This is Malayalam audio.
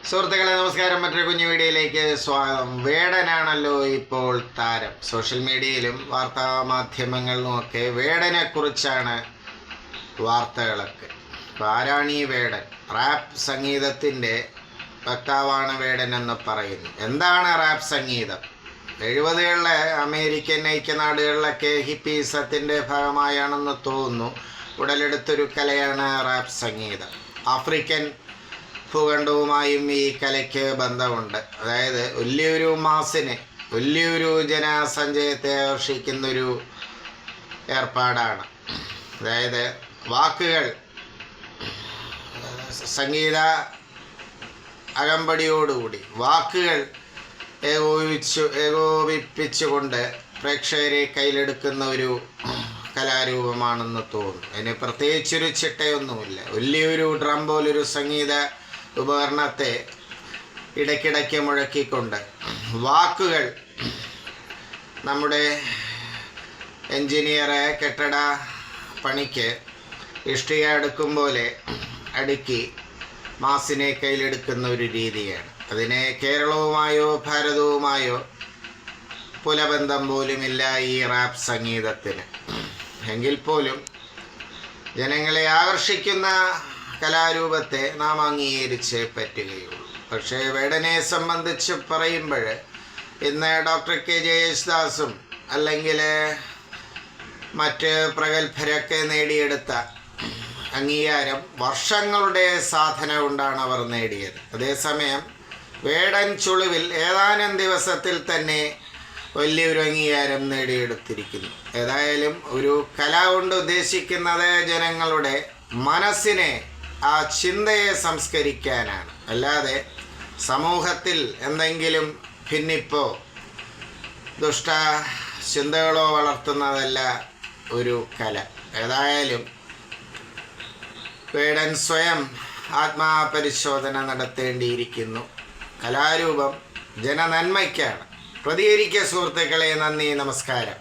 സുഹൃത്തുക്കളെ നമസ്കാരം. മറ്റൊരു കുഞ്ഞു വീഡിയോയിലേക്ക് സ്വാഗതം. വേടനാണല്ലോ ഇപ്പോൾ താരം. സോഷ്യൽ മീഡിയയിലും വാർത്താ മാധ്യമങ്ങളിലുമൊക്കെ വേടനെ കുറിച്ചാണ് വാർത്തകളൊക്കെ. ആരാണ് ഈ വേടൻ? റാപ്പ് സംഗീതത്തിൻ്റെ വക്താവാണ് വേടൻ എന്ന് പറയുന്നു. എന്താണ് റാപ്പ് സംഗീതം? 70കളിലെ അമേരിക്കൻ ഐക്യനാടുകളിലൊക്കെ ഹിപ്പീസത്തിൻ്റെ ഭാഗമായാണെന്ന് തോന്നുന്നു ഉടലെടുത്തൊരു കലയാണ് റാപ്പ് സംഗീതം. ആഫ്രിക്കൻ ഭൂഖണ്ഡവുമായും ഈ കലയ്ക്ക് ബന്ധമുണ്ട്. അതായത് വലിയൊരു മാസിനെ, വലിയൊരു ജനസഞ്ചയത്തെ ആകർഷിക്കുന്നൊരു ഏർപ്പാടാണ്. അതായത് വാക്കുകൾ സംഗീത അകമ്പടിയോടുകൂടി വാക്കുകൾ ഏകോപിപ്പിച്ചുകൊണ്ട് പ്രേക്ഷകരെ കയ്യിലെടുക്കുന്ന ഒരു കലാരൂപമാണെന്ന് തോന്നുന്നു. അതിന് പ്രത്യേകിച്ചൊരു ചിട്ടയൊന്നുമില്ല. വലിയൊരു ഡ്രം പോലൊരു സംഗീത ഉപകരണത്തെ ഇടയ്ക്കിടയ്ക്ക് മുഴക്കിക്കൊണ്ട് വാക്കുകൾ നമ്മുടെ എൻജിനീയർ കെട്ടിട പണിക്ക് ഇഷ്ടിക അടുക്കും പോലെ അടുക്കി മാസിനെ കയ്യിലെടുക്കുന്ന ഒരു രീതിയാണ്. അതിനെ കേരളവുമായോ ഭാരതവുമായോ പുലബന്ധം പോലുമില്ല ഈ റാപ്പ് സംഗീതത്തിന്. എങ്കിൽ പോലും ജനങ്ങളെ ആകർഷിക്കുന്ന കലാരൂപത്തെ നാം അംഗീകരിച്ചേ പറ്റുകയുള്ളൂ. പക്ഷേ വേടനെ സംബന്ധിച്ച് പറയുമ്പോൾ ഇന്ന് ഡോക്ടർ കെ ജയേശുദാസും അല്ലെങ്കിൽ മറ്റ് പ്രഗത്ഭരൊക്കെ നേടിയെടുത്ത അംഗീകാരം വർഷങ്ങളുടെ സാധന കൊണ്ടാണ് അവർ നേടിയത്. അതേസമയം വേടൻ ചുളിവിൽ ഏതാനും ദിവസത്തിൽ തന്നെ വലിയൊരു അംഗീകാരം നേടിയെടുത്തിരിക്കുന്നു. ഏതായാലും ഒരു കല കൊണ്ട് ഉദ്ദേശിക്കുന്നത് ജനങ്ങളുടെ മനസ്സിനെ, ആ ചിന്തയെ സംസ്കരിക്കാനാണ്. അല്ലാതെ സമൂഹത്തിൽ എന്തെങ്കിലും ഭിന്നിപ്പോ ദുഷ്ട ചിന്തകളോ വളർത്തുന്നതല്ല ഒരു കല. ഏതായാലും വേടൻ സ്വയം ആത്മാപരിശോധന നടത്തേണ്ടിയിരിക്കുന്നു. കലാരൂപം ജനനന്മയ്ക്കാണ്. പ്രതികരിക്കുക സുഹൃത്തുക്കളെ. നന്ദി, നമസ്കാരം.